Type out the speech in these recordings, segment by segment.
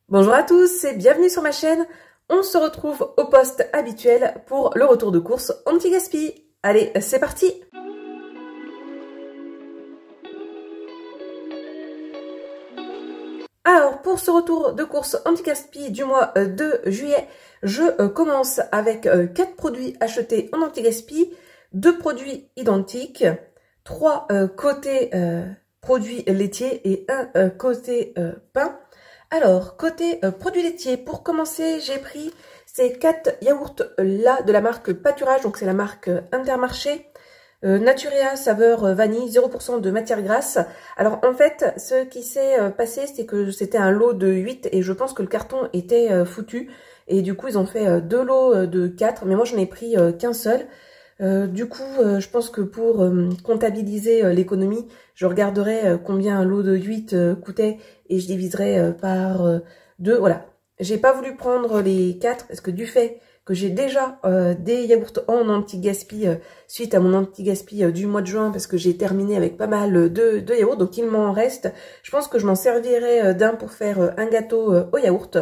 Bonjour à tous et bienvenue sur ma chaîne. On se retrouve au poste habituel pour le retour de course anti-gaspi. Allez, c'est parti! Alors, pour ce retour de course anti-gaspi du mois de juillet, je commence avec 4 produits achetés en anti-gaspi, 2 produits identiques, 3 côté produits laitiers et 1 côté pain. Alors, côté produits laitiers, pour commencer, j'ai pris ces 4 yaourts là de la marque Pâturage, donc c'est la marque Intermarché. Naturea saveur vanille, 0% de matière grasse. Alors en fait, ce qui s'est passé, c'est que c'était un lot de 8 et je pense que le carton était foutu. Et du coup, ils ont fait 2 lots de 4, mais moi j'en ai pris qu'un seul. Du coup, je pense que pour comptabiliser l'économie, je regarderai combien un lot de 8 coûtait et je diviserai par 2. Voilà. J'ai pas voulu prendre les 4 parce que du fait que j'ai déjà des yaourts en anti-gaspi suite à mon anti-gaspi du mois de juin parce que j'ai terminé avec pas mal de yaourts, donc il m'en reste. Je pense que je m'en servirai d'un pour faire un gâteau au yaourt.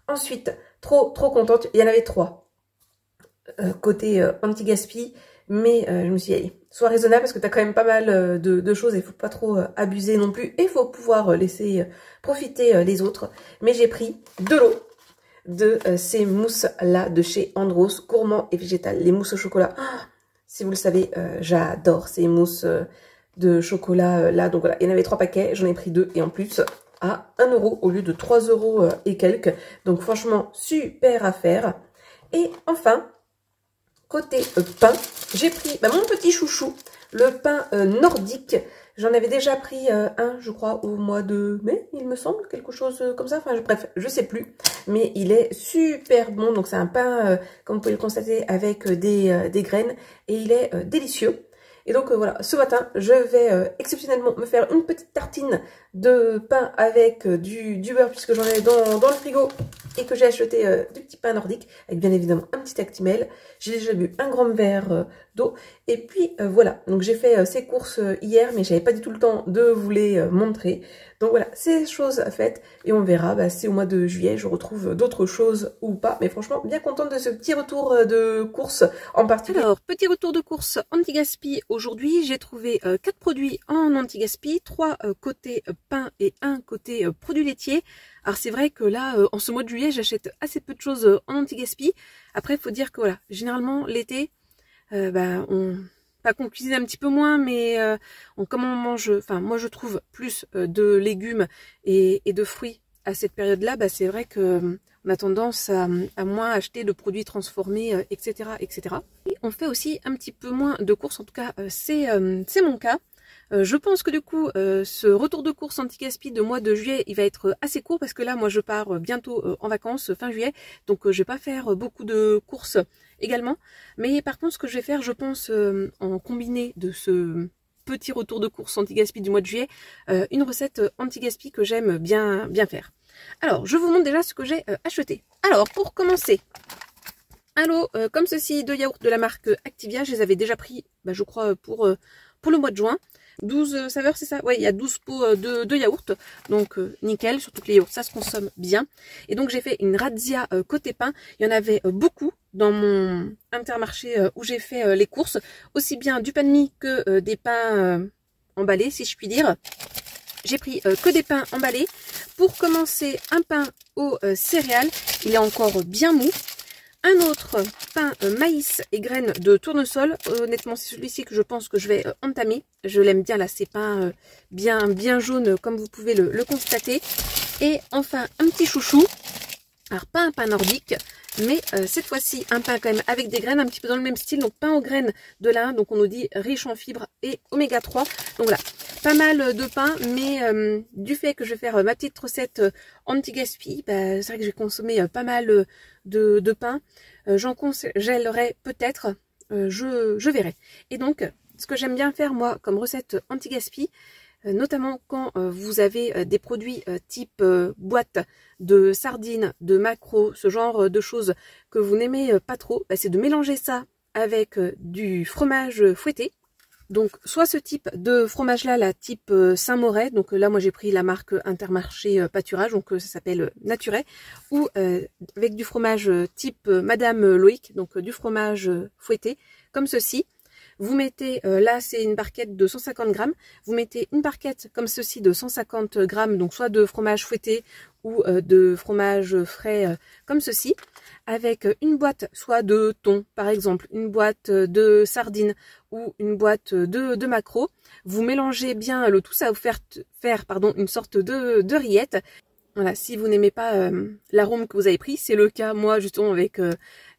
Ensuite, trop contente, il y en avait 3 côté anti-gaspi, mais je me suis dit, allez, sois raisonnable parce que tu as quand même pas mal de choses et il faut pas trop abuser non plus et il faut pouvoir laisser profiter les autres. Mais j'ai pris 2 lots de ces mousses là de chez Andros, gourmand et végétal, les mousses au chocolat. Ah, si vous le savez, j'adore ces mousses de chocolat là. Donc voilà, il y en avait 3 paquets, j'en ai pris 2 et en plus à 1 € au lieu de 3 € et quelques. Donc franchement, super affaire. Et enfin, côté pain, j'ai pris mon petit chouchou, le pain nordique. J'en avais déjà pris un, je crois, au mois de mai, il me semble, quelque chose comme ça. Enfin, bref, je sais plus. Mais il est super bon. Donc, c'est un pain, comme vous pouvez le constater, avec des graines. Et il est délicieux. Et donc, voilà, ce matin, je vais exceptionnellement me faire une petite tartine de pain avec du beurre, puisque j'en ai dans le frigo. Et que j'ai acheté du petit pain nordique, avec bien évidemment un petit Actimel. J'ai déjà bu un grand verre d'eau. Et puis voilà, donc j'ai fait ces courses hier, mais j'avais pas du tout le temps de vous les montrer. Donc voilà, c'est chose faite et on verra si au mois de juillet je retrouve d'autres choses ou pas. Mais franchement, bien contente de ce petit retour de course en particulier. Alors, petit retour de course anti-gaspi aujourd'hui. J'ai trouvé 4 produits en anti-gaspi, 3 côté pain et 1 côté produits laitiers. Alors c'est vrai que là, en ce mois de juillet, j'achète assez peu de choses en anti-gaspi. Après, il faut dire que voilà, généralement l'été, pas qu'on cuisine un petit peu moins, mais comme on mange, enfin moi je trouve plus de légumes et de fruits à cette période-là, c'est vrai que on a tendance à moins acheter de produits transformés, etc., etc. Et on fait aussi un petit peu moins de courses, en tout cas c'est mon cas. Je pense que du coup, ce retour de course anti-gaspi de mois de juillet, il va être assez court parce que là, moi, je pars bientôt en vacances, fin juillet. Donc, je vais pas faire beaucoup de courses également. Mais par contre, ce que je vais faire, je pense, en combiné de ce petit retour de course anti-gaspi du mois de juillet, une recette anti-gaspi que j'aime bien faire. Alors, je vous montre déjà ce que j'ai acheté. Alors, pour commencer, un lot comme ceci de yaourts de la marque Activia. Je les avais déjà pris, je crois, pour le mois de juin. 12 saveurs, c'est ça? Ouais, il y a 12 pots de yaourt. Donc, nickel, surtout que les yaourts, ça se consomme bien. Et donc, j'ai fait une razzia côté pain. Il y en avait beaucoup dans mon Intermarché où j'ai fait les courses. Aussi bien du pain de mie que des pains emballés, si je puis dire. J'ai pris que des pains emballés. Pour commencer, un pain aux céréales. Il est encore bien mou. Un autre pain maïs et graines de tournesol. Honnêtement, c'est celui-ci que je pense que je vais entamer. Je l'aime bien là, ces pains bien jaunes comme vous pouvez le constater. Et enfin, un petit chouchou. Alors, pas un pain nordique, mais cette fois-ci, un pain quand même avec des graines, un petit peu dans le même style. Donc, pain aux graines de l'Inde. Donc, on nous dit riche en fibres et oméga 3. Donc, voilà, pas mal de pain. Mais du fait que je vais faire ma petite recette anti-gaspi, c'est vrai que j'ai consommé pas mal de pain. J'en congèlerai peut-être. Je verrai. Et donc, ce que j'aime bien faire, moi, comme recette anti-gaspi, notamment quand vous avez des produits type boîte de sardines, de maquereaux, ce genre de choses que vous n'aimez pas trop, c'est de mélanger ça avec du fromage fouetté. Donc, soit ce type de fromage-là, la type Saint-Moret, donc là, moi, j'ai pris la marque Intermarché Pâturage, donc ça s'appelle Naturet, ou avec du fromage type Madame Loïc, donc du fromage fouetté, comme ceci. Vous mettez, là, c'est une barquette de 150 grammes, vous mettez une barquette comme ceci de 150 grammes, donc soit de fromage fouetté ou de fromage frais comme ceci, avec une boîte soit de thon, par exemple, une boîte de sardines ou une boîte de maquereau. Vous mélangez bien le tout, ça va vous faire une sorte de rillette. Voilà, si vous n'aimez pas l'arôme que vous avez pris, c'est le cas, moi, justement, avec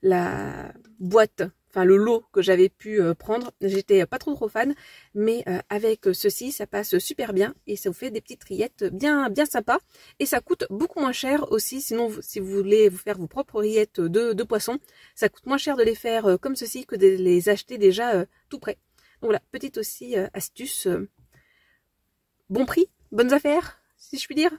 la boîte, enfin le lot que j'avais pu prendre. J'étais pas trop fan, mais avec ceci, ça passe super bien et ça vous fait des petites rillettes bien sympas. Et ça coûte beaucoup moins cher aussi, sinon, si vous voulez vous faire vos propres rillettes de poisson, ça coûte moins cher de les faire comme ceci que de les acheter déjà tout prêt. Donc voilà, petite aussi astuce. Bon prix, bonnes affaires, si je puis dire.